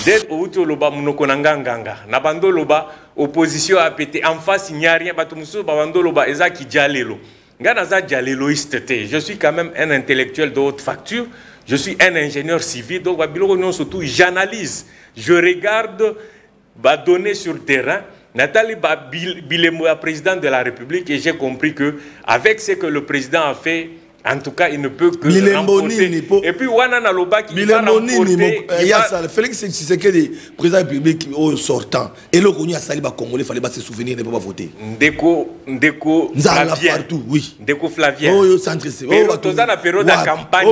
Dès au loba munokonanga nganga. Nabando loba opposition a pété en face il n'y a rien. Batumusu babando loba eza ki jalelo. Ngana za jaleloiste te. Je suis quand même un intellectuel de haute facture. Je suis un ingénieur civil. Donc surtout j'analyse, je regarde donner sur le terrain. Nathalie Bilembo, président de la République, et j'ai compris que avec ce que le président a fait, en tout cas, il ne peut que remporter. Et puis, Wanana Loba qui va remporter... Félix Tshisekedi, président de la République sortant, et le Congolais Congolais, il fallait se souvenir de ne pas voter. Ndeko Flavien. Partout, oui. Ndeko Flavien. Mais dans la période de campagne,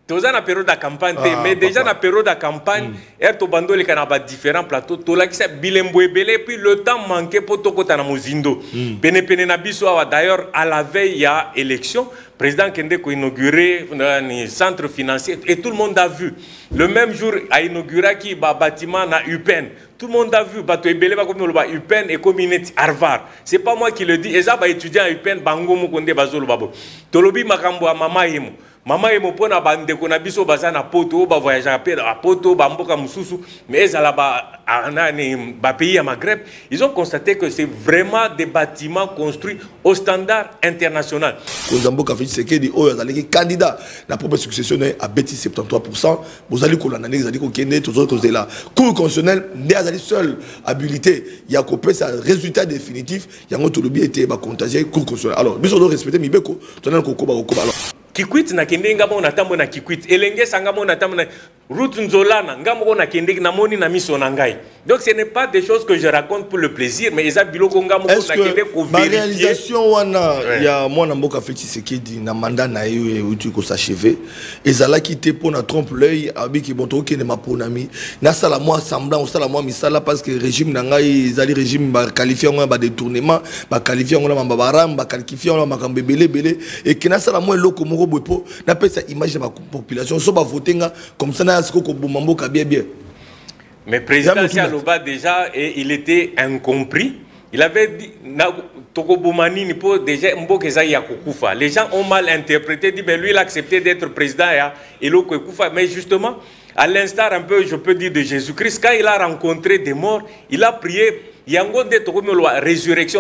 dans la période de campagne, mais déjà dans la période de campagne, Ertobando les canabas différents plateaux, Tolakisa Bilembo Ebele, puis le temps manquait pour Tokota na Mozindo. Pene Nabiso, d'ailleurs, à la veille, il y a élection. Président Kendeko a inauguré un centre financier et tout le monde a vu. Le même jour, il a inauguré un bâtiment à UPEN. Tout le monde a vu. UPEN et communauté Harvard. Ce n'est pas moi qui le dis. Et ça, étudiant à UPEN, Bango Mokonde Bazolo Babo. Tolobi Makambo à Mama Yemo. Mama Yemopona bande ko na biso baza na poto ba voyage à poto ba mboka mususu mais ezala ba pays à Maghreb, ils ont constaté que c'est vraiment des bâtiments construits au standard international. Kozamboka Félix Tshisekedi oyo azali candidat la propre succession a bêti 73%, vous allez ko la nane ezali ko kende tous autres là. Cour constitutionnel ne azali seul habilité, il y a copé sa résultat définitif, il y a ngoto lobi était ba contagieux cour constitutionnel. Alors biso doit respecter mibeko, tonel ko ba ko alors Kikwit na kende ngamo na tambo na Kikwit elenge sangamo na tambo na route nzolana ngamo na kende na moni na miso na ngai. Donc ce n'est pas des choses que je raconte pour le plaisir mais eza biloko ngamo na kende ko vérifier. La réalisation wana ya mwana mboka Félix Tshisekedi na mandat na yo uti ko s'achever ezala quitté pour na trompe l'œil abiki bonto ke ne maponami na sala moi semblant sala moi misala parce que régime na ngai ezali régime ba qualifié on ba détournement ba qualifié on ba baram ba qualifié on makambe belé et que na sala moi loko n'a pas cette image de la population, so ba voter comme ça na siko ko bomamboka bien. Mais président Sialoba déjà et il était incompris. Il avait dit Tokobomani ni po déjà mboka ya kokufa. Les gens ont mal interprété, dit mais lui il a accepté d'être président et l'autre kokufa mais justement à l'instar un peu je peux dire de Jésus-Christ quand il a rencontré des morts, il a prié. Il y a une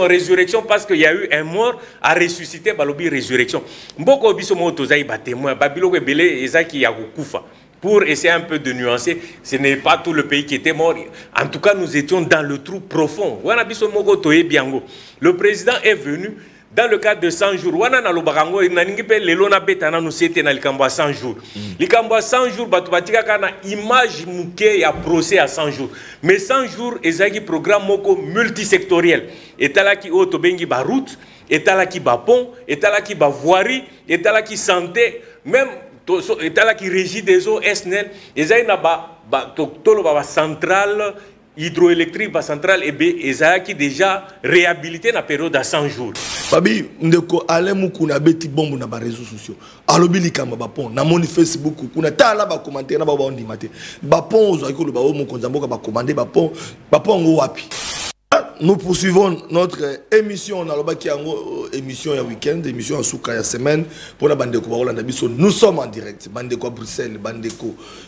résurrection parce qu'il y a eu un mort à ressusciter, balobi résurrection. Mboko biso moto zai ba témoin, babilo ebele ezaki ya kokufa. Pour essayer un peu de nuancer, ce n'est pas tout le pays qui était mort. En tout cas, nous étions dans le trou profond. Wana biso moko toye biango. Le président est venu dans le cadre de 100 jours. Wana na lobarango naningi pe lelo na betana nous c'était na likambo 100 jours. Likambo 100 jours batu batika kana image muke ya procès à 100 jours. Mais 100 jours ezaki programme moko multisectoriel. Etalaki auto bengi ba route, etalaki ba pont, etalaki ba voirie, etalaki santé, même etalaki régie des eaux SNEL, ezaki na ba tolo ba centrale hydroélectrique ba centrale ezaki déjà réhabilité na période à 100 jours. Babi ndeko ale mukuna beti bombo na ba réseaux sociaux. Alobi likamba ba pont na moni Facebook kuna tala ba commenter na ba ondimate. Ba pont ozo ko lo ba o mokonzamboka ba commander ba pont ngo wapi. Nous poursuivons notre émission dans le émission ya week-end, émission en souka ya semaine pour la bande de nous sommes en direct, bande à Bruxelles, bande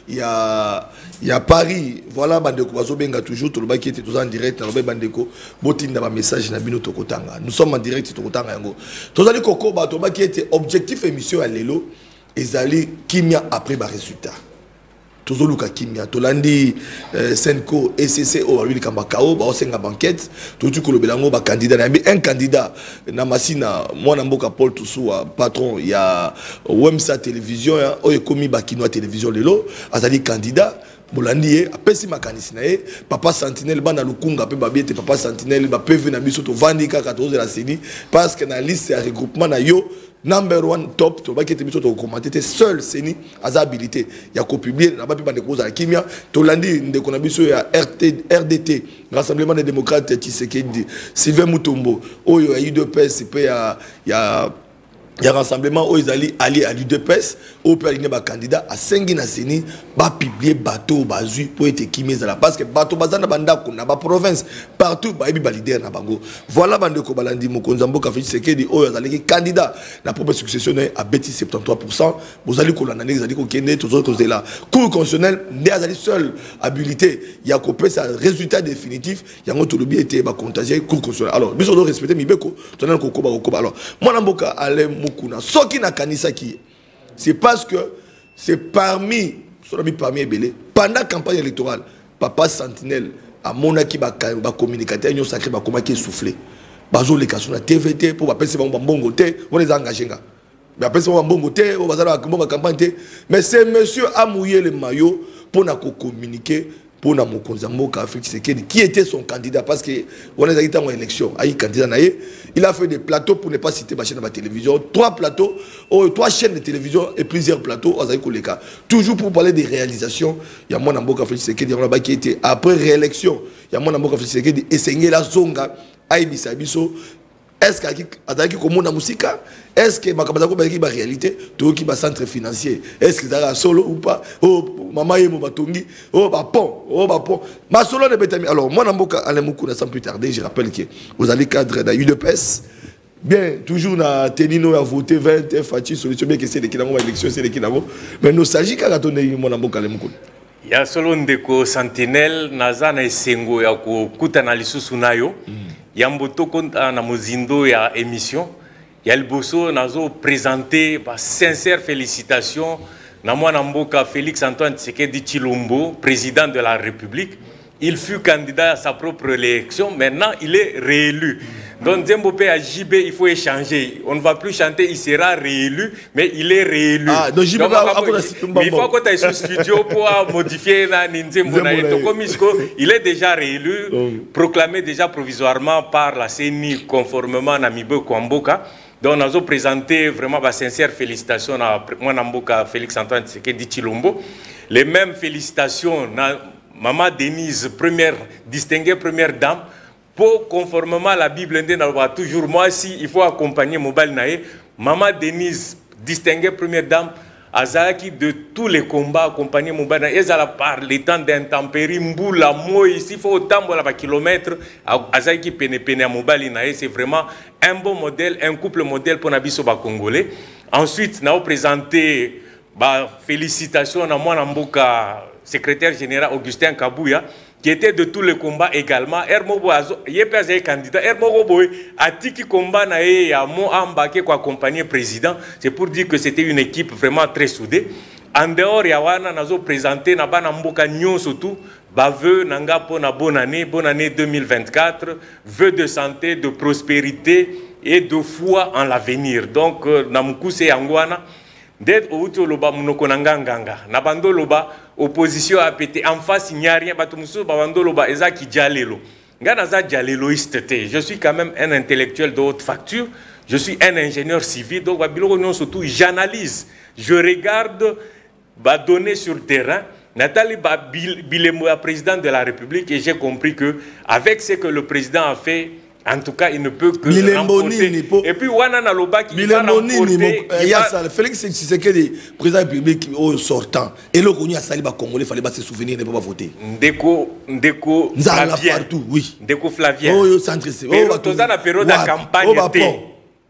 il y a Paris, voilà bande de benga toujours tout le qui était tous en direct dans le bande botinda ba message na bino tokotanga. Nous sommes en direct tokotanga yango. Tozali koko ba to ba qui était objectif émission ya lelo ezali kimia après ba résultat. Tozoluka kimia tolandi Senko ECC o wili kamba kao ba osenga banquette totu kolobelango ba candidat na un candidat na masina mwana mboka Paul Toussoua patron ya Wemsa télévision ya o ekomi ba kinwa télévision lelo azali candidat bolandi apesi makanisi na papa sentinelle bana lukunga pe babiete papa sentinelle ba PV na biso to vandika 14 de la CENI parce que na liste ya regroupement na yo number one top to ba kete biso to commenter seul CENI aza habilité ya ko publier na ba pe bande koza kimia to landi ndeko na biso ya RDT Rassemblement des démocrates Tshisekedi Sylvain Mutombo oyo ya UDPS pe ya Il y a un rassemblement où ils allaient alliés à l'UDPS, où peut aligner un candidat à Sengi Seni, va publier bateau, bazui, pour être kimé là. Parce que bateau, bazana banda, kuna ba province, partout, ba ibi leader na bango. Voilà bande ko balandi mokonzambo ka fait sekedi, où ils allaient candidat, la propre succession a bêti 73%, vous allez qu'on l'analyse, vous allez qu'on kende, tous autres causes là. Cour constitutionnel, n'est allé seul habilité, il y a coupé sa résultat définitif, il y a un autolobie était ba contagieux, cour constitutionnel. Alors, bien sûr, on respecter Mibeko, tu as un coco, alors, moi, n'amboka, allez, ce qui n'a kanisa qui c'est parce que c'est parmi pendant la campagne électorale papa Sentinelle à mon qui va communicateur union sacré va comment qui souffler bazo les cas sur la TVT pour passer bon bongo té on les engagé nga mais après c'est bon bongo té on va ça la campagne té mais c'est monsieur a mouillé le maillot pour na communiquer pour na mokonzambo ka Félix Tshisekedi qui était son candidat parce que on les a été en élection aïe candidat naé il a fait des plateaux pour ne pas citer ma chaîne de télévision 3 plateaux 3 chaînes de télévision et plusieurs plateaux aux Aïkoleka toujours pour parler des réalisations il y a mon amboka Félix Tshisekedi qui était après réélection il y a mon amboka Félix Tshisekedi et la zonga aïe bisabiso. Est-ce qu'il y a comme musica? Est-ce que ma réalité, tout qui va centre financier? Est-ce que ça solo ou pas? Oh, maman et mon batongi. Oh, pont. Ma solo de bétami. Alors, moi, sans plus tarder, je rappelle que vous allez cadre dans UDPS. Bien, toujours na tenino à voter 20 Fati solution bien que c'est qui dans élection c'est qui dans mais nostalgie quand on est mon amboka le mukuna. Ya solo ndeko Sentinelle nazana esengo ya ko kutana lisusu nayo. Yamboto konta na mozindo ya émission ya liboso nazo présenter ba sincère félicitations na mwana mboka Félix Antoine Tshisekedi Tshilombo, président de la République. Il fut candidat à sa propre élection, maintenant il est réélu. Donc Djembopé à JB, il faut échanger. On ne va plus chanter, il sera réélu, mais il est réélu. Ah, donc JB, il faut qu'on aille sur studio pour modifier la Ninzembo. Il est déjà réélu, proclamé déjà provisoirement par la CENI conformément à Namibe Kwamboka. Donc nous avons présenté vraiment ma sincère félicitations à Mwanamboka Félix Antoine Tshisekedi Tshilombo. Les mêmes félicitations à Maman Denise, distinguée première dame. Pour conformément à la Bible, toujours moi si il faut accompagner Mobile Naé, Maman Denise, distinguée première dame, Azaki de tous les combats accompagner Mobile Naé, Ezala par les temps d'intempéries, Mboula, Moi, ici il faut autant de kilomètres, Azaki pene à Mobile Naé, c'est vraiment un bon modèle, un couple modèle pour Nabiso Congolais. Ensuite, nous avons présenté félicitations à moi Namboka, secrétaire général Augustin Kabouya, qui était de tous les combats également. Hermobo est candidat. Hermobo a tiki combat na ya mo ambaké ko accompagner président. C'est pour dire que c'était une équipe vraiment très soudée. En dehors yawana nazo présenté na bana mboka nyon surtout vœu nanga pour na bonne année 2024, vœux de santé, de prospérité et de foi en l'avenir. Donc namukuse yangwana d'être au loba munoko nanganga na bando loba opposition a pété en face il n'y a rien batumusu bando loba ezaki jalelo ngana za jaleloiste. Je suis quand même un intellectuel de haute facture, je suis un ingénieur civil, donc babiloko non surtout j'analyse, je regarde donner sur le terrain. Nathalie Bilemo est président de la République et j'ai compris que avec ce que le président a fait, en tout cas, il ne peut que remporter. Et puis, Wana Naloba qui va remporter... Félix Tshisekedi, président de la République sortant, et le Kounia Saliba Congolais, il fallait se souvenir de ne pas voter. Ndeko Flavien. Partout, oui. Ndeko Flavien. Oh, centriste. Mais tous la période de campagne.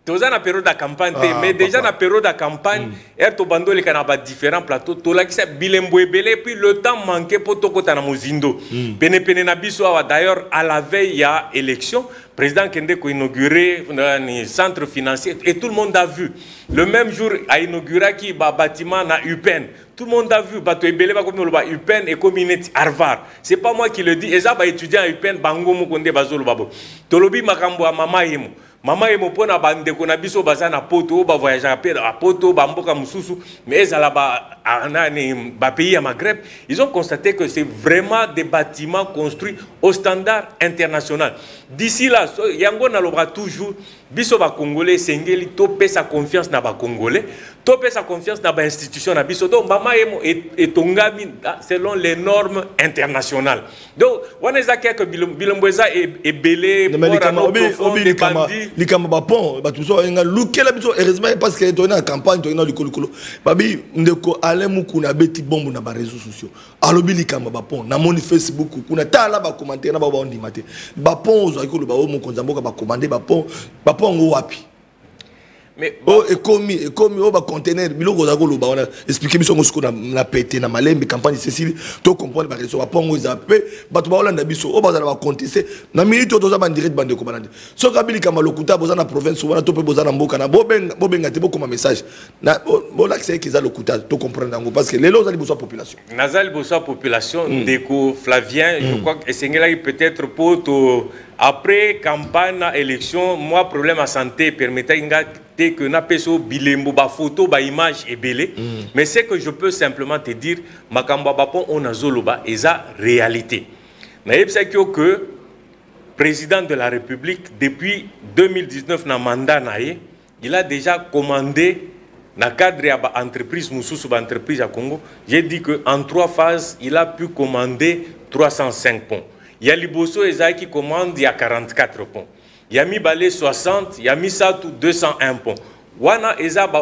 Tous la période de campagne. Mais déjà, dans la période de campagne, Ertobando, les canabas différents plateaux, Tolakisa, Bilembo et Belé, puis le temps manquait pour Tokota Namozindo. Pene Nabiso, d'ailleurs, à la veille, il y a élection. Président Kendeko a inauguré un centre financier et tout le monde a vu. Le même jour, a inauguré qui bâtiment na UPEN. Tout le monde a vu. Bato Ebele ba comme UPEN et community Harvard. C'est pas moi qui le dis. Eza ba étudiant à UPEN bango mo konde bazolo babo. Tolobi makambo a mama yemo. Mama yemo pona bande ko na biso bazana poto ba voyager à poto ba mboka mususu mais eza là ba pays à Maghreb, ils ont constaté que c'est vraiment des bâtiments construits au standard international. D'ici là, yango na lobra toujours biso ba congolais sengeli to pe sa confiance na ba congolais topé sa confiance dans l'institution na biso donc mama est tongami selon les normes internationales donc on est à que bilomboza est belé pour les camabapon batuso nga lukela biso heureusement parce que tourné en campagne tourné du kolokolo babi ndeko alemu kuna beti bombu na ba réseaux sociaux alobi li camabapon na moni Facebook kuna tala ba commentaire na ba on dimate bapon zo ko ba o mo konzamboka ba commander bapon ngo wapi. Mais oh et comme oh ba conteneur biloko za ko loba on a expliqué biso ngo na pété na malembe campagne Cécile to comprendre ba réseau ba pongo zappé bato ba olanda biso o ba za ba contester na minute to za ba direct bande ko banande so kabili kama lokuta boza na province wana to pe boza na mboka na bobenga te boko ma message na bo l'accès ki za lokuta to comprendre ngo parce que les lots za liboso population nazali boso population ndeko Flavien je crois que sengela peut-être pour to après campagne élection moi problème à santé permettait que na peso bilembo ba photo ba image et belé mais c'est que je peux simplement te dire makamba bapon on a zoloba eza réalité na yebsa que président de la République depuis 2019 na mandat naé il a déjà commandé na cadre ya ba entreprise mususu ba entreprise à Congo j'ai dit que en 3 phases il a pu commander 305 ponts il y a liboso eza qui commande il y a 44 ponts. Yami balé 60, Yami Satou 201 ponts. Wana eza ba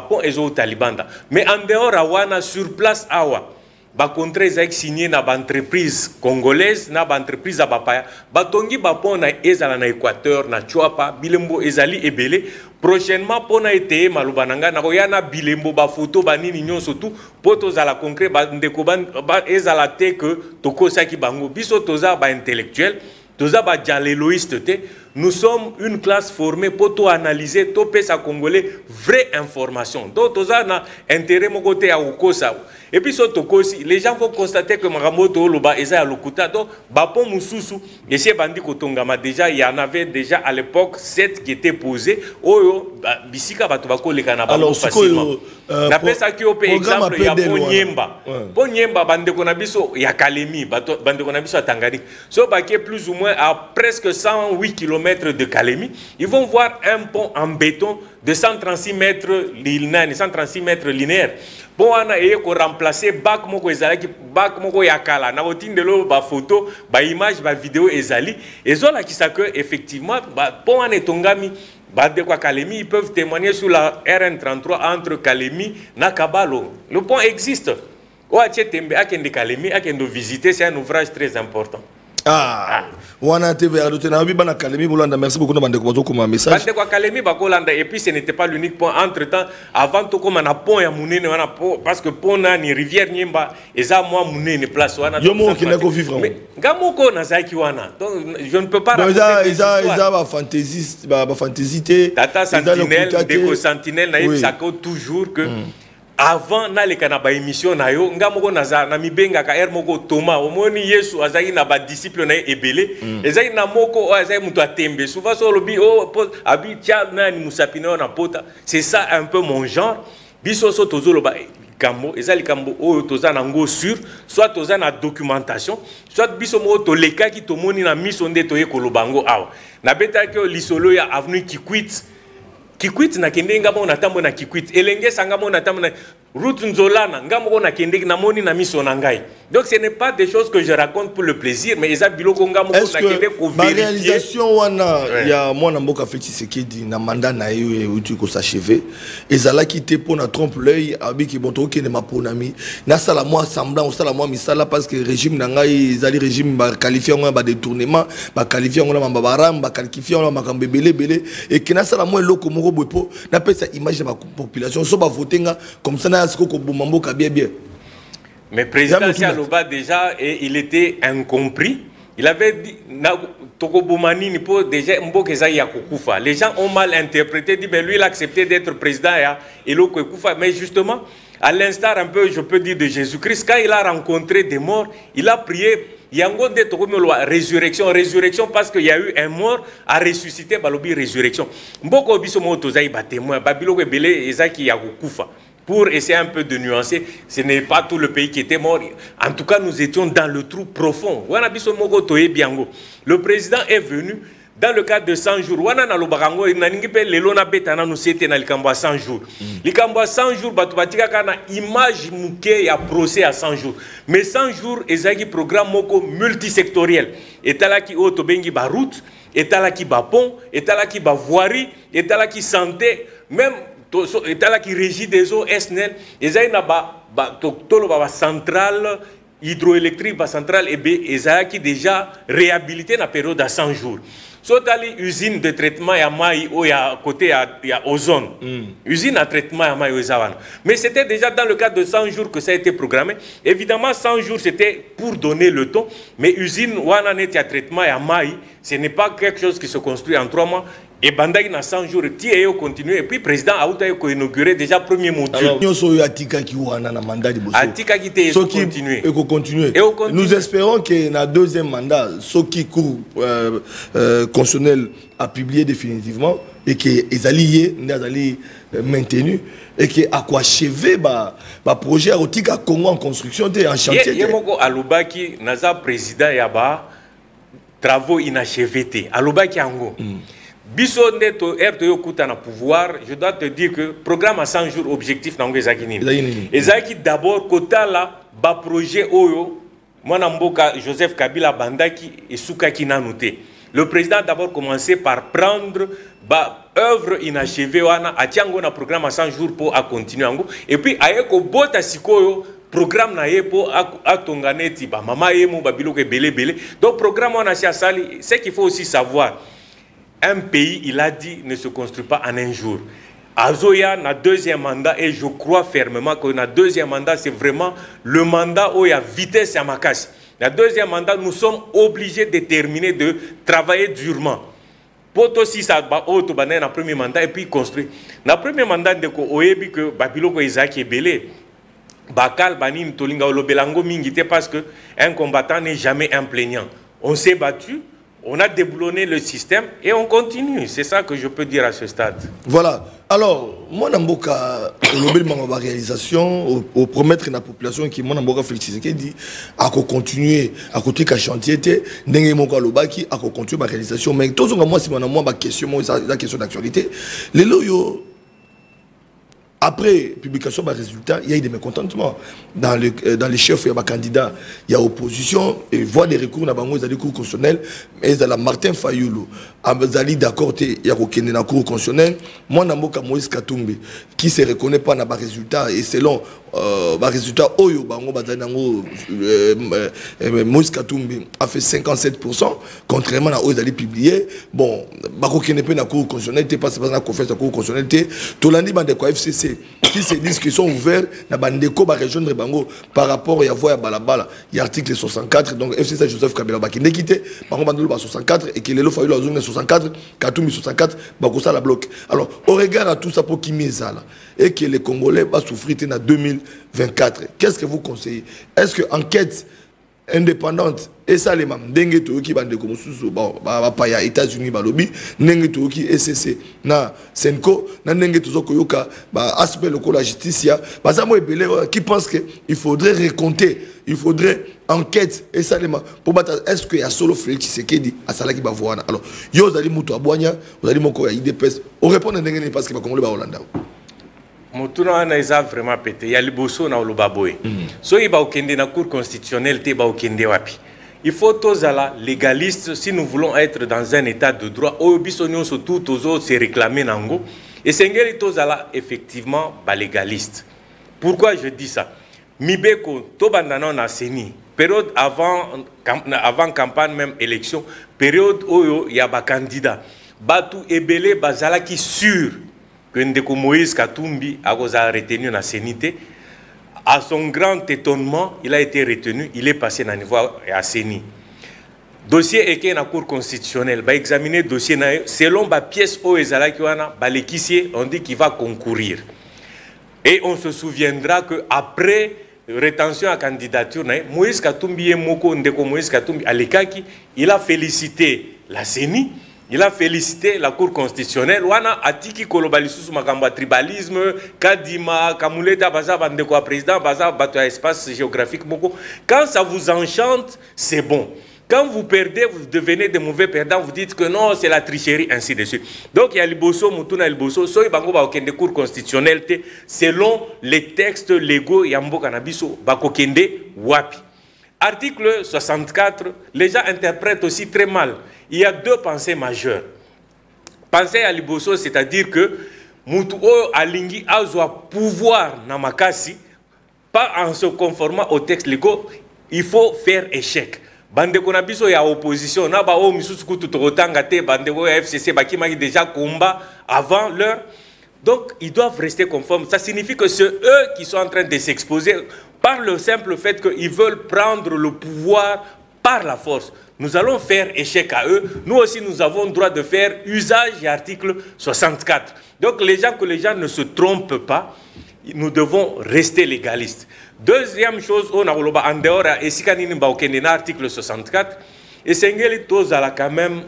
pont ezo talibanda. Mais en dehors à wana sur place awa ba contrat eza signé na ba entreprise congolaise na ba entreprise abapaya. Ba tongi ba pont na ezala na Équateur na Chuapa bilembo ezali ebele. Prochainement pour na été malubananga na koyana bilembo ba photo ba nini nyonso tout poto za la concret ba ndeko ba ezala te que toko saki bango biso toza ba intellectuel. Nous sommes une classe formée pour tout analyser, tout pesa congolais, vraie information. Donc, tout ça, intérêt mon côté à Okosa. Et puis, les gens vont constater que Maramoto Loba est à Lokuta. Donc, Bapon Moussousou, et c'est Bandi Kotongama, déjà, il y en avait déjà à l'époque 7 qui étaient posés. Oh, Bisika Batobako, les Kanabako facilement. D'après ça, qui par exemple, il y a Ponyemba. Ponyemba, Bande Konabiso, il y a Kalemi, Bande Konabiso à Tanganyika. So, Baké, plus ou moins à presque 108 km de Kalemi, ils vont voir un pont en béton de 136 mètres linéaires, 136 mètres linéaires. Bon, on a remplacé bac moko ezali bac moko yakala na otinde lo ba photo ba image ba vidéo ezali ezola ki ça que effectivement bon on est tongami ba de quoi Kalemi ils peuvent témoigner sur la RN33 entre Kalemi na Kabalo. Le pont existe. Oache tembe akende Kalemi akende visiter, c'est un ouvrage très important. Wana TV na bana Kalemi bolanda merci beaucoup na bande ko comme message bande ko Kalemi ba kolanda et puis ce n'était pas l'unique pont entre temps avant to comme na pont ya munene wana parce que pont na ni rivière nyemba eza moi munene place wana yo mo ki na ko vivre ngamoko na zaki wana donc je ne peux pas raconter eza ba fantaisiste ba fantaisité tata sentinelle déco sentinelle na yebisa ko toujours que avant na le kanaba émission na yo ngamoko naza na mibenga ka moko Thomas omoni Yesu azaki na ba disciple na ebele ezaki na moko azaki muto atembe souvent so lobi abi tia na ni musapina na pota c'est ça un peu mon genre biso so tozolo ba kambo ezali kambo o toza na ngo sur soit toza na documentation soit biso mo to leka ki tomoni na miso nde to ekolobango awa na betaki lisolo ya avenue Kikwit na kende ngamo na tambo na Kikwit elenge sangamo na tambo na route nzolana ngamo na kende na moni na miso na ngai. Donc ce n'est pas des choses que je raconte pour le plaisir mais eza biloko ngamo na kende ko vérifier. La réalisation wana ya mwana mboka Félix Tshisekedi na mandat na yo uti ko s'achever ezala quitté pour na trompe l'œil abiki bonto ke ne maponami na sala moi semblant sala moi misala parce que régime na ngai ezali régime ba qualifié on ba détournement ba qualifié on ba baram ba qualifié on makambe belé et que na sala moi loko bopo na pesa image de la population so ba voter comme ça na siko ko bomambo ka bien. Mais président Sialoba déjà et il était incompris. Il avait dit Toko Boumani pour déjà mboka ya kokufa. Les gens ont mal interprété dit ben lui il a accepté d'être président et lo kokufa mais justement à l'instar un peu je peux dire de Jésus-Christ quand il a rencontré des morts, il a prié Yango de Tokomoloa, résurrection parce qu'il y a eu un mort à ressusciter, balobi résurrection. Mboko biso mo tozai ba témoin, babilo ebele ezaki ya kokufa. Pour essayer un peu de nuancer, ce n'est pas tout le pays qui était mort. En tout cas, nous étions dans le trou profond. Le président est venu dans le cadre de 100 jours, wana na lobarango naningi pe lelo na betana no sete na likambo 100 jours. Likambo 100 jours batu batika kana image muke ya procès à 100 jours. Mais 100 jours ezaki programme moko multisectoriel. Etalaki auto bengi ba route, etalaki ba pont, etalaki ba voirie, etalaki santé, même etalaki régie des eaux SNEL, ezaki na ba tolo ba centrale hydroélectrique, ba centrale ezaki déjà réhabilité na période à 100 jours. Sotali usine de traitement ya mai ou ya côté ya ozone. Usine à traitement ya mai ozawana. Mais c'était déjà dans le cadre de 100 jours que ça a été programmé. Évidemment 100 jours c'était pour donner le ton, mais usine wana net ya traitement ya mai, ce n'est pas quelque chose qui se construit en 3 mois. Et Bandai na 100 jours, Tiéo continue. Et puis, le président Aouta a inauguré déjà le premier module. Alors, nous sommes Atika qui ont un mandat de Bosso. Atika qui continue. Nous espérons que dans le deuxième mandat, ce qui court constitutionnel a publié définitivement et que les alliés sont maintenus et que à quoi achever le projet Aoutika Congo en construction en chantier. Il y a Alubaki, Naza président Yaba, travaux inachevés. Alubaki Ango. Biso neto RTO kuta na pouvoir, je dois te dire que programme à 100 jours objectif nango ezaki nini. Ezaki d'abord kota la ba projet oyo mwana mboka Joseph Kabila bandaki et soukaki nanoté. Le président a d'abord commencé par prendre ba œuvre inachevée wana atiango na programme à 100 jours pour à continuer ango et puis ayeko bota sikoyo programme na yepo a tonganeti ba mama yemo ba biloko belé. Donc programme wana sia sali, c'est qu'il faut aussi savoir. Un pays, il a dit, ne se construit pas en un jour. Azoya n'a deuxième mandat et je crois fermement que notre deuxième mandat, c'est vraiment le mandat où il y a vitesse à ma casse. Le deuxième mandat, nous sommes obligés de terminer, de travailler durement. Pour aussi ça, le premier mandat et puis construire. Le premier mandat, de Oebi que Babiloko Isaac est belé. Bakal, Banin, Tolinga, Olobelango, Mingite, parce qu'un combattant n'est jamais un plaignant. On s'est battu. On a déboulonné le système et on continue. C'est ça que je peux dire à ce stade. Voilà. Alors, moi, je réalisation, au promettre la population qui m'a félicité, qui dit à continuer à côté de chantier, à continuer ma réalisation. Mais tout le monde, si moi, question, la question d'actualité, les loyaux. Après publication des résultats, il y a eu des mécontentements. Dans les chefs, il y a des candidats, il y a opposition, et voix des recours, il y a des cours constitutionnels, mais il y a Martin Fayoulou, il d'accord, il y a des cours constitutionnels. Moi, je suis Moïse Katumbi, qui ne se reconnaît pas dans les résultats, et selon les résultats, Moïse Katumbi a fait 57%, contrairement à Oizali publié. Bon, il n'y a pas de cours constitutionnels, il n'y a pas de conférence de cours constitutionnels, tout le monde est FCC. Qui se disent qu'ils sont ouverts dans la région de Bango par rapport à voie Balabala. Il y a l'article 64, donc FCC Joseph Kabila qui n'est quitté, par exemple 64 et qu'il est le failli la zone 64, Katoumi 64, Bakosa la bloque. Alors, au regard à tout ça pour qui met ça là, et que les Congolais vont souffrir en 2024, qu'est-ce que vous conseillez? Est-ce que enquête indépendante et ça les mam dengue to ki bande comme sous ba pa ya États-Unis ba lobby dengue to ki SCC na Senko na dengue to koyoka ba aspect le la justice ya ba ça moi belé qui pense que il faudrait recompter, il faudrait enquête et ça les mam pour battre est-ce que ya solo Félix Tshisekedi a sala ki ba voana. Alors yo zali muto aboanya zali moko ya IDPS on répond dengue parce que ba Congolais ba Hollanda Motuna na vraiment pété. Il y a le bosso na olubaboy. So il va au kende na cour constitutionnelle te ba au kende wapi. Il faut tous la légaliste si nous voulons être dans un état de droit. Au bisonio surtout tous autres se réclamer nango. Et sengeli tous la effectivement ba légaliste. Pourquoi je dis ça? Mibeko to bandana na seni. Période avant campagne même élection. Période où il y a ba candidat. Batu ebele bazala qui sûr. Que Ndeko Moïse Katumbi a retenu la sénité. À son grand étonnement, il a été retenu, il est passé dans le niveau à Séni. Dossier est la Cour constitutionnelle, va examiner le dossier selon la pièce au Ezala Kiwana, on dit qu'il va concourir. Et on se souviendra qu'après rétention à candidature, Moïse Katumbi et Moko Ndeko Moïse Katumbi à l'Ekaki, il a félicité la Séni. Il a félicité la Cour constitutionnelle. Wana atiki kolobalisu makamba tribalisme, kadima, kamuleta baza bande quoi président, baza bato espace géographique moko. Quand ça vous enchante, c'est bon. Quand vous perdez, vous devenez de mauvais perdants, vous dites que non, c'est la tricherie, ainsi de suite. Donc, il y a Liboso, Moutouna Liboso, Soy Bango Bakokende cours constitutionnel, selon les textes légaux, Yambo Kanabiso, Bakokende Wapi. Article 64, les gens interprètent aussi très mal. Il y a deux pensées majeures. Pensée à Liboso, c'est-à-dire que Moutou Alingi Azwa pouvoir Namakasi, pas en se conformant aux textes légaux, il faut faire échec. Bande Konabiso, il y a opposition. Na ba o misusuku tutotangate, bande ko FCC bakimaki déjà combat avant l'heure. Donc ils doivent rester conformes. Ça signifie que c'est eux qui sont en train de s'exposer par le simple fait qu'ils veulent prendre le pouvoir par la force. Nous allons faire échec à eux. Nous aussi, nous avons le droit de faire usage de l'article 64. Donc que les gens ne se trompent pas, nous devons rester légalistes. Deuxième chose, on a en dehors et si l'article 64, et c'est quand même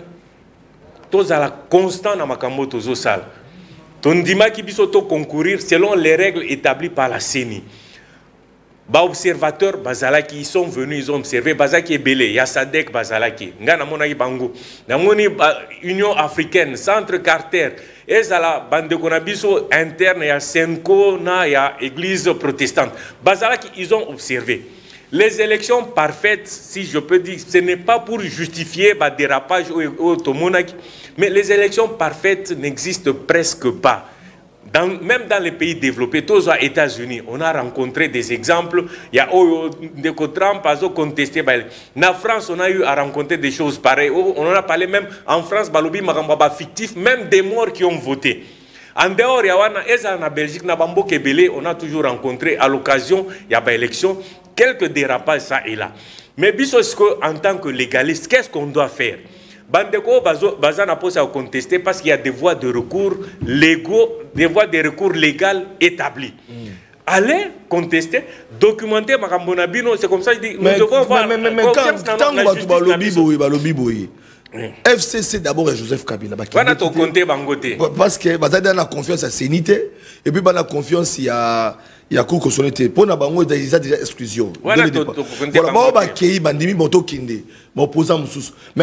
constant dans makambo tozo sal. Tondima qui bisoto concourir selon les règles établies par la CENI. Ba observateurs bazalaki, ils sont venus, ils ont observé bazaki ebele, il y a Sadek bazalaki, ngana monaki bango, namoni Union africaine, Centre Carter, et la bande konabiso interne, il y a Senko na, il y a Église protestante. Bazalaki, ils ont observé. Les élections parfaites, si je peux dire, ce n'est pas pour justifier le dérapage au Tomonaki, mais les élections parfaites n'existent presque pas. Même dans les pays développés, tous aux États-Unis, on a rencontré des exemples. Il y a des Trump a contesté. En France, on a eu à rencontrer des choses pareilles. On en a parlé même en France, Balobi Magambaba fictif, même des morts qui ont voté. En dehors, il y a en Belgique, on a toujours rencontré à l'occasion, il y a des élections, quelques dérapages ça et là. Mais en tant que légaliste, qu'est-ce qu'on doit faire? Bandeko Bazana pose à contester parce qu'il y a des voies de recours légaux, des voies de recours légales établies. Allez contester, documenter Makambonabino, c'est comme ça que je dis, nous devons avoir confiance dans la justice. FCC d'abord et Joseph Kabila. Parce que Bazana a confiance à Sénité et puis Bazana a confiance il y a Cour constitutionnelle. Pour Nabango, il y a déjà exclusion. Mais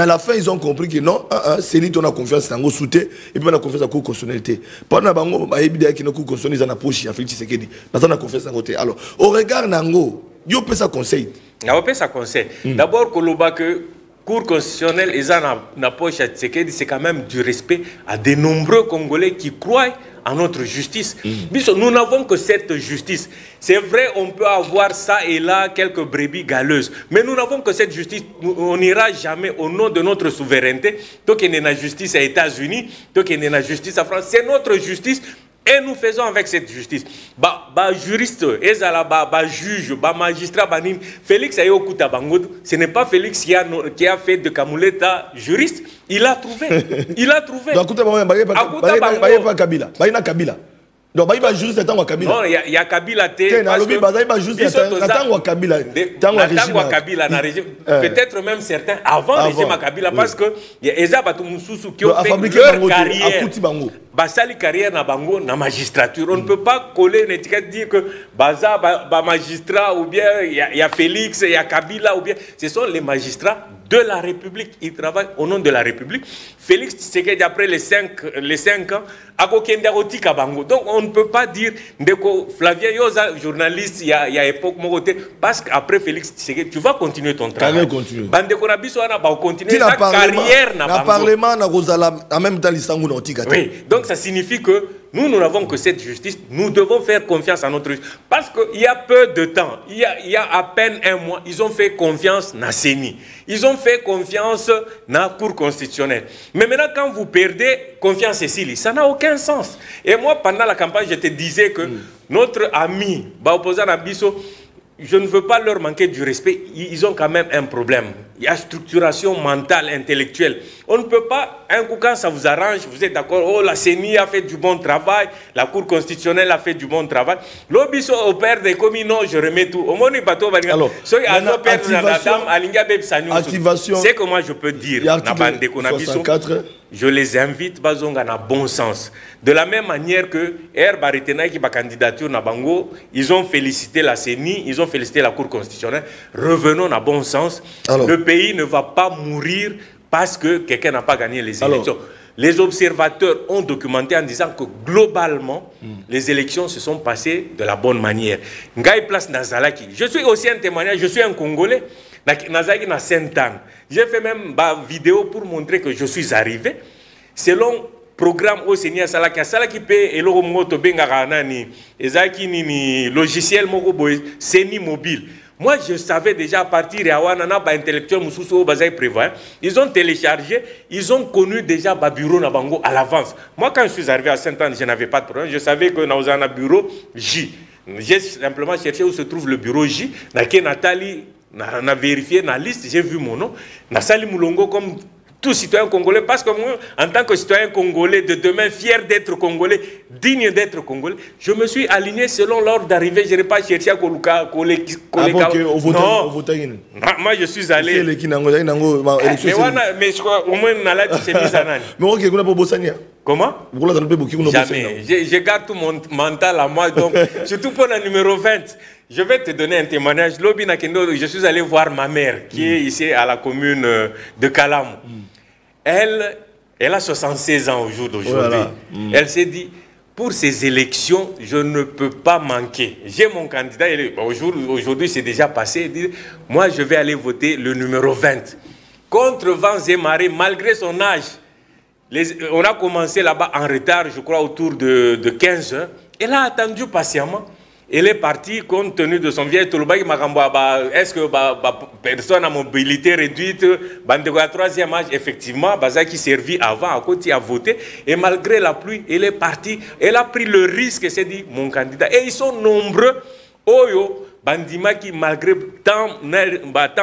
à la fin, ils ont compris que non, Sénité, on a confiance dans le soutien et puis on a confiance dans la Cour constitutionnelle. Pour Nabango, il y a une Cour constitutionnelle, ils ont approché, il y a Félix Tshisekedi. On a confiance dans le côté. Alors, au regard Nango, il y a un conseil. Il y a un conseil. D'abord, que Cour constitutionnelle, ils ont approché à Tshisekedi, c'est quand même du respect à de nombreux Congolais qui croient à notre justice. Nous n'avons que cette justice. C'est vrai, on peut avoir ça et là quelques brebis galeuses, mais nous n'avons que cette justice. On n'ira jamais au nom de notre souveraineté. Donc il y a la justice aux États-Unis, donc il y a la justice en France. C'est notre justice. Et nous faisons avec cette justice. Juriste, juge, magistrat, Félix Ayokouta Bangoud, ce n'est pas Félix qui a fait de Kamouleta juriste. Il a trouvé. Il a trouvé. Donc, Kabila. Donc, il y a juste temps Kabila. Non, il y a Kabila. Peut-être même certains avant le régime Kabila, parce que il y a Ezaba Toumoussou qui ont fait leur carrière. Basali carrière na bango na magistrature. On ne peut pas coller une étiquette dire que Baza magistrat ou bien il y a Félix, il y a Kabila ou bien ce sont les magistrats de la République. Ils travaillent au nom de la République. Félix Tshisekedi après les 5 ans a kokende otika bango. Donc on ne peut pas dire ndeko Flavien Yoza journaliste il y a époque mon côté parce qu'après Félix Tshisekedi tu vas continuer ton travail. Bandeko na biso ana ba continuer sa carrière na bango. Parlement na Rosala en même temps lisangu na otika. Oui. Donc ça signifie que nous n'avons que cette justice. Nous devons faire confiance à notre justice. Parce qu'il y a peu de temps, il y a à peine un mois, ils ont fait confiance à CENI. Ils ont fait confiance à la Cour constitutionnelle. Mais maintenant, quand vous perdez confiance ici, ça n'a aucun sens. Et moi, pendant la campagne, je te disais que notre ami, opposant à Bisso, je ne veux pas leur manquer du respect. Ils ont quand même un problème. Il y a structuration mentale, intellectuelle. On ne peut pas, un coup quand ça vous arrange, vous êtes d'accord, oh la CENI a fait du bon travail, la Cour constitutionnelle a fait du bon travail. L'Obiso opère des commis, non, je remets tout. Alors, c'est que moi je peux dire, je les invite, bazonga na bon sens. De la même manière que R. Baritena qui va candidature na Bango, ils ont félicité la CENI, ils ont félicité la Cour constitutionnelle. Revenons à bon sens. Alors, le pays ne va pas mourir parce que quelqu'un n'a pas gagné les élections. Les observateurs ont documenté en disant que globalement, les élections se sont passées de la bonne manière. Ngaï place Nazalaki. Je suis aussi un témoignage, je suis un Congolais. Nazalaki na 5 ans. J'ai fait même une vidéo pour montrer que je suis arrivé. Selon programme au Seigneur Salaki, Salaki paye et l'euro moto bengara ni ezaki ni logiciel moko boy semi mobile. Moi, je savais déjà à partir de Awanana, intellectuel Moussoussou, Bazaï prévoit. Ils ont téléchargé, ils ont connu déjà le bureau Nabango à l'avance. Moi, quand je suis arrivé à Saint-Anne, je n'avais pas de problème. Je savais que nous avons un bureau J. J'ai simplement cherché où se trouve le bureau J. Nathalie, on a vérifié dans la liste, j'ai vu mon nom. Nassali Moulongo comme tout citoyen congolais, parce que moi, en tant que citoyen congolais de demain, fier d'être congolais, digne d'être congolais, je me suis aligné selon l'ordre d'arrivée. Je n'ai pas cherché à Koluka, non, moi je suis allé. Mais je crois au moins c'est mis en comment? Jamais. Je garde tout mon mental à moi, donc surtout pour le numéro 20. Je vais te donner un témoignage. Je suis allé voir ma mère qui est ici à la commune de Kalam. Elle a 76 ans au jour d'aujourd'hui. Elle s'est dit, pour ces élections, je ne peux pas manquer. J'ai mon candidat, aujourd'hui c'est déjà passé. Elle dit, moi je vais aller voter le numéro 20. Contre vents et marées, malgré son âge. On a commencé là-bas en retard, je crois autour de 15 heures. Elle a attendu patiemment. Elle est partie compte tenu de son vieil Toloba. Est-ce que personne à mobilité réduite, à troisième âge, effectivement, qui servit avant, à côté à voter. Et malgré la pluie, elle est partie. Elle a pris le risque et s'est dit, mon candidat. Et ils sont nombreux. Oyo, Bandima qui, malgré tant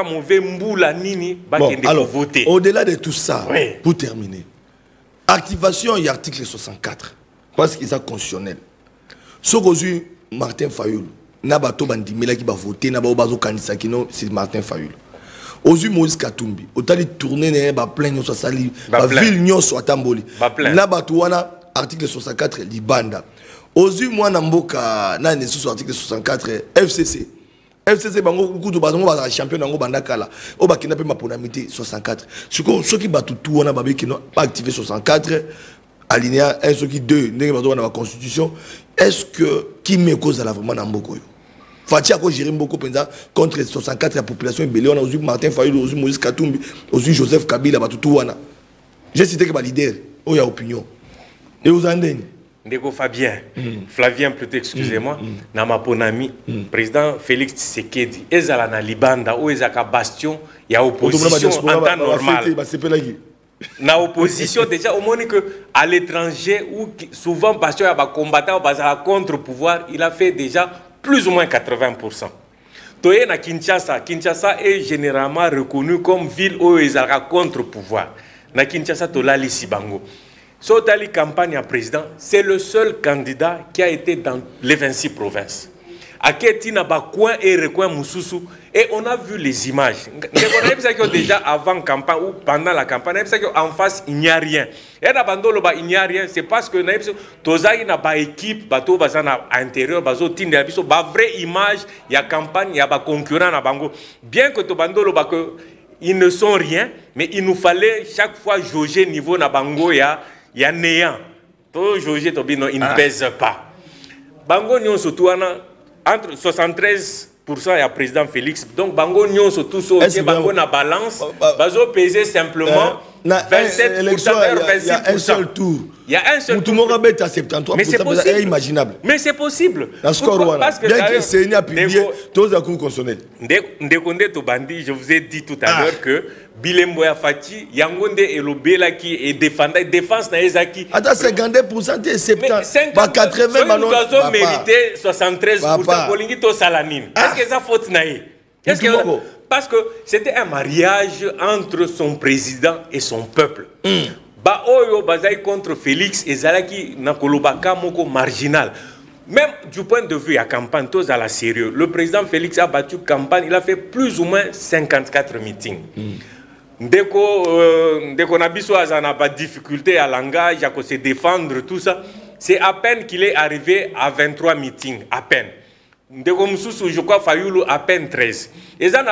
mauvais mboula nini, alors, voter. Au-delà de tout ça, pour terminer, activation et article 64, parce qu'ils sont constitutionnels. Ce que Martin Fayoul, Nabato Bandimela qui va voter, Nabao Bazo Kanisakino, c'est Martin Fayoul. Ozu Moïse Katumbi, autant de tourner, plein de choses, ville nyon soit tamboli. Nabato wana, article 64, Libanda. Ozu Mwana Mboka, nan sous article 64, FCC. FCC bango kutu bazongo ba champion nango bandakala o ba kinape maponamité 64 ce qui batu tout on a babé qui non pas activé 64 alinéa 1 ce qui 2 ndenge bazo na la constitution. Est-ce que qui me cause à la vraiment na mboko yo Fatia ko gérer mboko penza contre 64 la population belé on a aussi Martin Fayoul aussi Moïse Katumbi aussi Joseph Kabila batu tout wana j'ai cité que ba leader o ya opinion et aux andeni Ndeko Fabien, Flavien plutôt, excusez-moi, na maponami, président Félix Tshisekedi, ezala na Libanda, ou ezaka bastion, il y a opposition en temps normal. Na opposition déjà, au moins que à l'étranger, où souvent bastion y a combattant contre-pouvoir, il a fait déjà plus ou moins 80%. Toye na Kinshasa, Kinshasa est généralement reconnu comme ville où ezala contre-pouvoir. Na Kinshasa, Tolali Sibango. Sotali campagne à président, c'est le seul candidat qui a été dans les 26 provinces. À Ketina, Bakouin et Recoin Moussoussou. Et on a vu les images. Déjà avant campagne ou pendant la campagne, en face, il n'y a rien. Et il n'y a rien, c'est parce que Tozaï n'a pas équipe, bateau à l'intérieur, bateau tinde, vraie image, il y a campagne, il y a concurrent à Bango. Bien que Tobandolo, ils ne sont rien, mais il nous fallait chaque fois jauger niveau na Bango, il y a néant. Tout jauger, il ne pèse pas. Bango, nous surtout entre 73%, il y a président Félix. Donc, Bango, nous surtout Bango na balance, bazo peser simplement 27%, 26%. Il y a un seul tour. Il y a un seul tour. À 73%, c'est imaginable. Mais c'est possible. Parce que bien que c'est une publié, tous les coups constitutionnels. Je vous ai dit tout à l'heure que Bilemboya Fati, Yangonde et Lobela qui est défense na Ezaki. Attends, 52% et 70%. 80%, nous avons mérité 73%. Bolingi to Salanine. Est-ce que ça faute naïe? Parce que c'était un mariage entre son président et son peuple. Oyo Bazaï contre Félix et Zalaki Nakolobaka Moko marginal. Même du point de vue à campagne, tous à la sérieux, le président Félix a battu campagne, il a fait plus ou moins 54 meetings. Dès qu'on a pas de difficulté à langage, à se défendre, tout ça, c'est à peine qu'il est arrivé à 23 meetings, à peine. Dès qu'on je crois, Fayoulou, à peine 13. Et ça,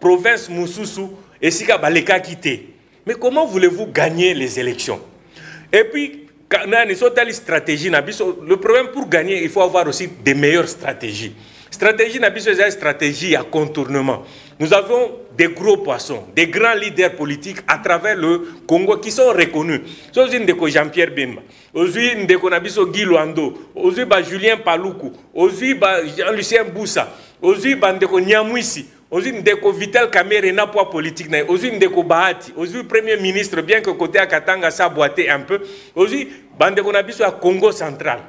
province Moussoussou, Et si baleka quitté. Mais comment voulez-vous gagner les élections? Et puis, le problème pour gagner, il faut avoir aussi des meilleures stratégies. Stratégie, c'est une stratégie à contournement. Nous avons des gros poissons, des grands leaders politiques à travers le Congo qui sont reconnus. Aujourd'hui, Jean-Pierre Bemba, aujourd'hui, Guy Luando, aujourd'hui, Julien Paluku, aujourd'hui, Jean-Lucien Boussa, aujourd'hui, Nyamwisi, aujourd'hui, Vital Kamerhe n'a pas politique, aujourd'hui, Bahati, aujourd'hui, Premier ministre, bien que côté à Katanga, ça boité un peu, aujourd'hui, à Congo central.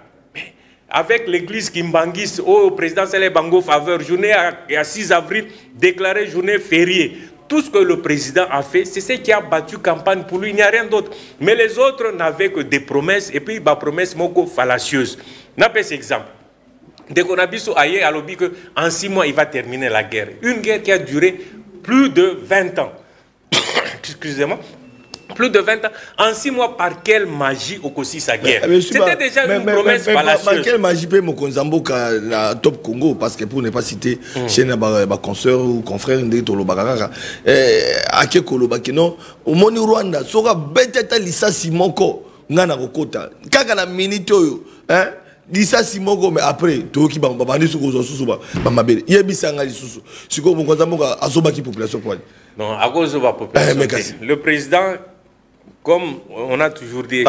Avec l'église Kimbangis, au président Saleh Bango faveur, journée à 6 avril, déclarée journée fériée. Tout ce que le président a fait, c'est ce qui a battu campagne pour lui, il n'y a rien d'autre. Mais les autres n'avaient que des promesses, et puis des promesses fallacieuses. N'a pas cet exemple. Dès qu'on a vu ailleurs, à l'objet qu'en 6 mois, il va terminer la guerre. Une guerre qui a duré plus de 20 ans. Excusez-moi. Plus de 20 ans. En 6 mois, par quelle magie au Kossi sa guerre? C'était déjà une promesse fallacieuse. Par quelle magie peut Mokonzambo la Top Congo? Parce que pour ne pas citer chez ma consoeur ou confrère de Tolobagarara, à quel Kolobakino, au Moni Rwanda, sera bête à l'issa Simoko, Nana Rokota. Kaka la minute, hein? Lisa Simoko, mais après, Toki Bambani Souko Souba, Bamabé, Yebisanga Lissou, Siko Mokonzambo a Sobaki population. Non, à cause de la population. Le président. Comme on a toujours dit,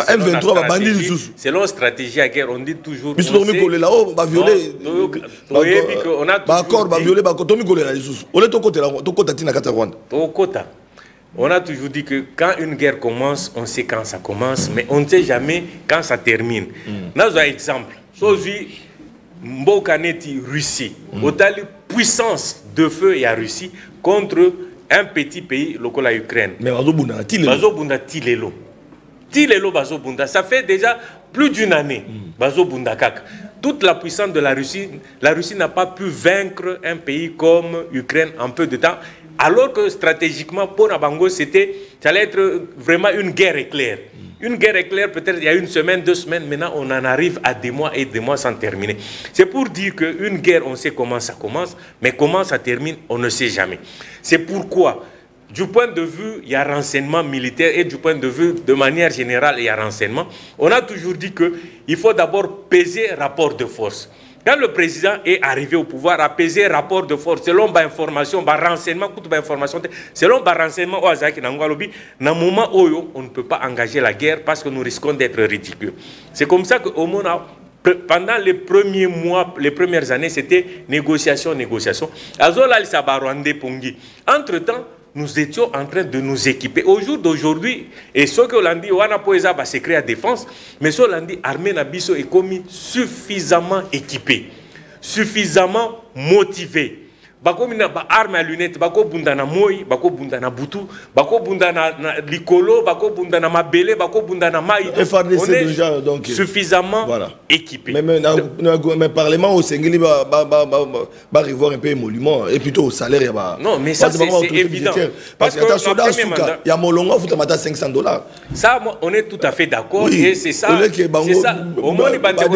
selon stratégie à guerre, on dit toujours. On a toujours dit que quand une guerre commence, on sait quand ça commence, mais on ne sait jamais quand ça termine. Nous avons un exemple. Aujourd'hui, Mbokaneti, Russie, autant de puissance de feu et à Russie contre un petit pays, la Ukraine. Mais ça fait déjà plus d'une année. Toute la puissance de la Russie n'a pas pu vaincre un pays comme l'Ukraine en peu de temps, alors que stratégiquement, pour Nabango, ça allait être vraiment une guerre éclair. Une guerre éclair, peut-être il y a 1 semaine, 2 semaines, maintenant on en arrive à des mois et des mois sans terminer. C'est pour dire qu'une guerre, on sait comment ça commence, mais comment ça termine, on ne sait jamais. C'est pourquoi, du point de vue, il y a renseignement militaire et du point de vue, de manière générale, il y a renseignement. On a toujours dit qu'il faut d'abord peser rapport de force. Quand le président est arrivé au pouvoir, a pesé rapport de force selon l'information, renseignement, selon renseignement, dans moment où on ne peut pas engager la guerre parce que nous risquons d'être ridicules. C'est comme ça que pendant les premiers mois, les premières années, c'était négociation. Entre-temps, nous étions en train de nous équiper. Au jour d'aujourd'hui, et ce que l'on dit, on a posé un secret à défense, mais ce que l'on dit, l'armée Nabiso est commis suffisamment équipée, suffisamment motivée. Bako mina ba arme à lunettes, bako bunda na moi, bako bunda na butu, bako bunda na likolo, bako bunda na mabele, bako bunda na maï. On est déjà, donc, suffisamment équipé. Mais parlement au Sengeli va revoir un peu émolument et plutôt au salaire. Non, mais ça c'est évident. Parce que ta soldat il y a Molonga, vous t'as $500. Ça, on est tout à fait d'accord et c'est ça. C'est ça. Au moins les bandits au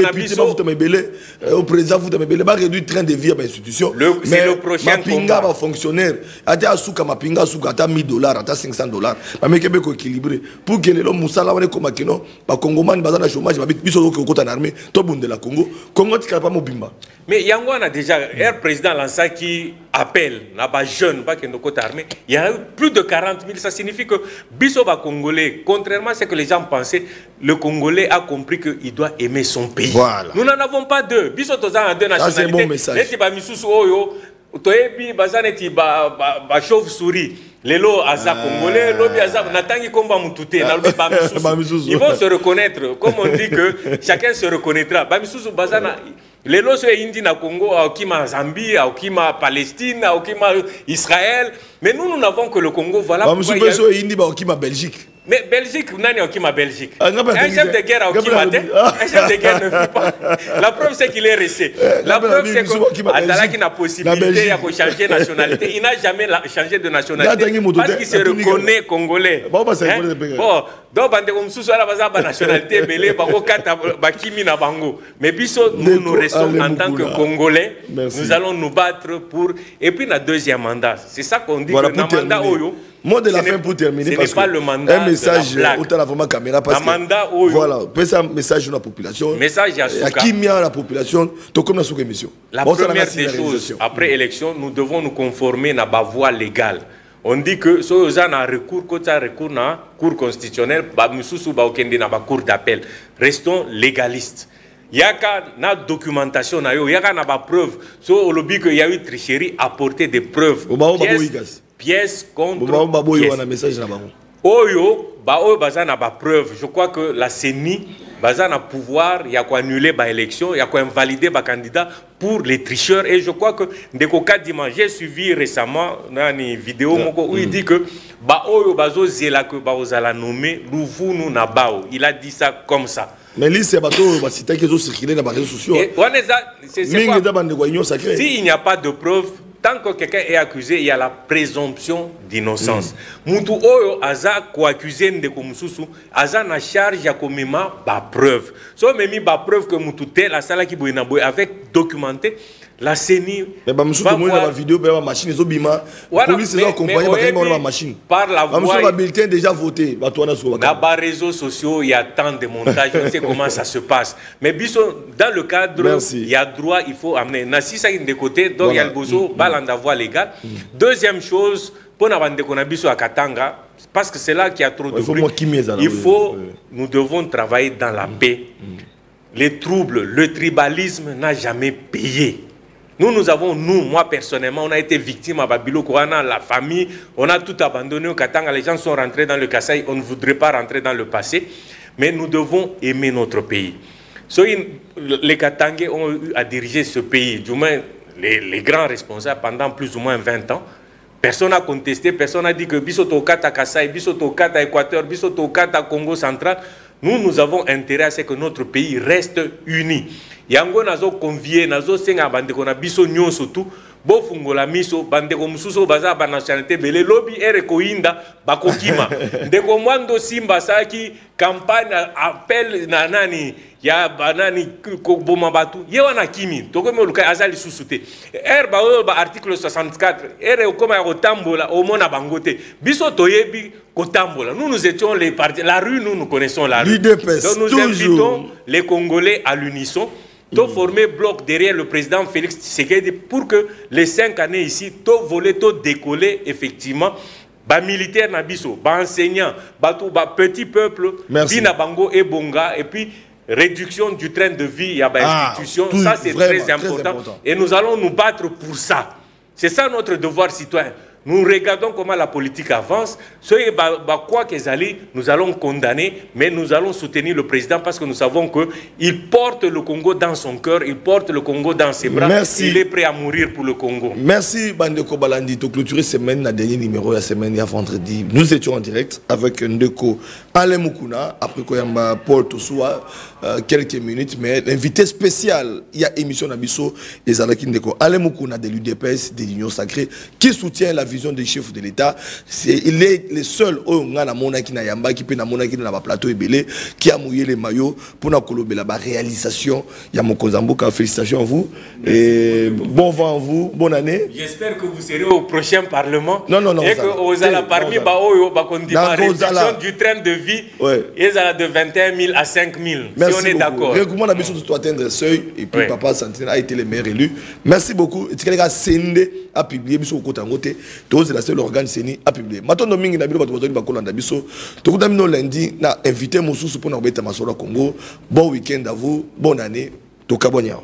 président vous t'avez belé, réduire train de vie à l'institution. C'est le Mapinga va fonctionnaire. Ate asuka mapinga asuka ata $1000, ata $500. Mamekebe ko équilibré pour que les musala wane koma kino ba congomani bazana chômage ba biso ko kota na armée to bundela Congo. Congo tika pas mobimba. Mais yango a déjà un président lancé qui appelle na ba jeune pas que nos côté armée. Il y a eu plus de 40 000. Ça signifie que biso ba congolais, contrairement à ce que les gens pensaient, le Congolais a compris qu'il doit aimer son pays. Voilà. Nous n'en avons pas deux. Biso toza deux nationalités. C'est un bon message. Toyebi bazaneti ba chauve-souris lelo aza congolais lobi aza natangi komba mutute na lobi ba misusu. Ils vont se reconnaître comme on dit que chacun se reconnaîtra. Ba misusu bazana lelo so indi na Congo au kima Zambie au kima Palestine au kima Israël, mais nous n'avons que le Congo. Voilà pourquoi il y a indi ba au kima Belgique. Mais Belgique, nani au Kima Belgique? Un chef de guerre au Kima, un chef de guerre ne fait pas. La preuve c'est qu'il est resté. La preuve c'est qu'il a possibilité de changer de nationalité. Il n'a jamais changé de nationalité parce qu'il se reconnaît congolais. Bon, donc nationalité mais nous restons en tant que Congolais. Nous allons nous battre pour. Et puis, le deuxième mandat. C'est ça qu'on dit que le mandat, Mot de la fin pour terminer, parce que pas le mandat un message autant la vraiment caméra parce que voilà, c'est un message à la population. Message à qui met la population, tout comme dans sous émission. La première des choses après élection, nous devons nous conformer à la voie légale. On dit que si on a un recours, quand on a recours dans la Cour constitutionnelle, nous avons la Cour d'appel. Restons légalistes. Il y a une documentation, il y a une preuve. Si on dit qu'il y a eu tricherie, apporter des preuves. Pièce contre pièce. Oyo, na ba preuve. Je crois que la CENI a pouvoir, il y a quoi annuler ba élection, il y a quoi invalider ba candidat pour les tricheurs. Et je crois que j'ai suivi récemment une vidéo où il dit que ba oyo bazo zela que ba ozala nommer Louvounou na bao. Il a dit ça comme ça. Mais lui c'est bateau cité qui ont circulé dans les réseaux sociaux. S'il n'y a pas de preuve, tant que quelqu'un est accusé, il y a la présomption d'innocence. Moutou oyo aza ko accusé de komususu, aza na charge ya komema ba preuve. So memi ba preuve que moutou tel la sala ki boyina boy avec documenté la CENI. Mais ba mususu mo na vidéo ba machine zo bima. Police les accompagner ba la machine. Par la voix. Ba bulletin déjà voté, ba toi na so ba. Dans les réseaux sociaux, il y a tant de montages, je ne sais comment ça se passe. Mais dans le cadre, il y a droit, il faut amener. Nassi ça de côté, donc il y a le bozo, balanda voie légale. Deuxième chose, pour nous à Katanga, parce que c'est là qu'il y a trop de bruit. Nous devons travailler dans la paix. Les troubles, le tribalisme n'a jamais payé. Nous avons, moi personnellement, on a été victime à Babilo Kouana, la famille, on a tout abandonné au Katanga, les gens sont rentrés dans le Kasaï, on ne voudrait pas rentrer dans le passé, mais nous devons aimer notre pays. Les Katangais ont eu à diriger ce pays, du moins les grands responsables pendant plus ou moins 20 ans. Personne n'a contesté, personne n'a dit que Bisoto Kata Kasaï, Bisoto Kata Équateur, Bisoto Kata Congo central. Nous avons intérêt à ce que notre pays reste uni. Yango nazo convier, nazo senga bandeko na biso nyonso tout, bo fungola miso bandeko mususo baza ba nationalité belé lobby ere koinda bakokima. Ndeko mwando Simba saki campagne appel na nani ya banani ko boma batu. Ye wana kimi, toko me luka azali susute. Ba article 64, ere okoma ya kotambola omona bangote. Biso toyebi kotambola. Nous étions les partis, la rue nous connaissons la rue. Donc nous invitons les Congolais à l'unisson. Tout former bloc derrière le président Félix Tshisekedi pour que les 5 années ici, tout voler, tout décoller effectivement. Bas militaire nabiso, bas enseignants, bas petit peuple, bina bango et bonga, et puis réduction du train de vie, il y a institution, ça c'est très important. Et nous allons nous battre pour ça. C'est ça notre devoir citoyen. Nous regardons comment la politique avance. Quoi qu'ils allaient, nous allons condamner, mais nous allons soutenir le président parce que nous savons qu'il porte le Congo dans son cœur, il porte le Congo dans ses bras. Merci. Il est prêt à mourir pour le Congo. Merci Bandeko Balandi. Pour clôturer semaine, la dernière numéro de la semaine, il y a vendredi. Nous étions en direct avec Ndeko Alain Mukuna, après Koyamba Paul Tosoua, quelques minutes, mais l'invité spécial, il y a émission Nabiso et Zalaki Ndeko Alain Mukuna de l'UDPS, de l'Union Sacrée, qui soutient la vision des chefs de l'État. Il est le seul qui a mouillé les maillots pour la réalisation. Il y a mon Kozamboka, félicitations à vous. Et bon vent à vous, bonne année. J'espère que vous serez au prochain Parlement. Non. Et que vous allez parmi la réduction du train de vie de 21 000 à 5 000. Merci si on est d'accord. On a besoin de atteindre le seuil. Et puis Papa Santine a été le meilleur élu. Merci beaucoup. Et tu a publié c'est la seule organe CENI a publié. Maintenant, nous avons lundi invité Moussous pour nous Congo. Bon week-end à vous, bonne année. Toka Bonyao.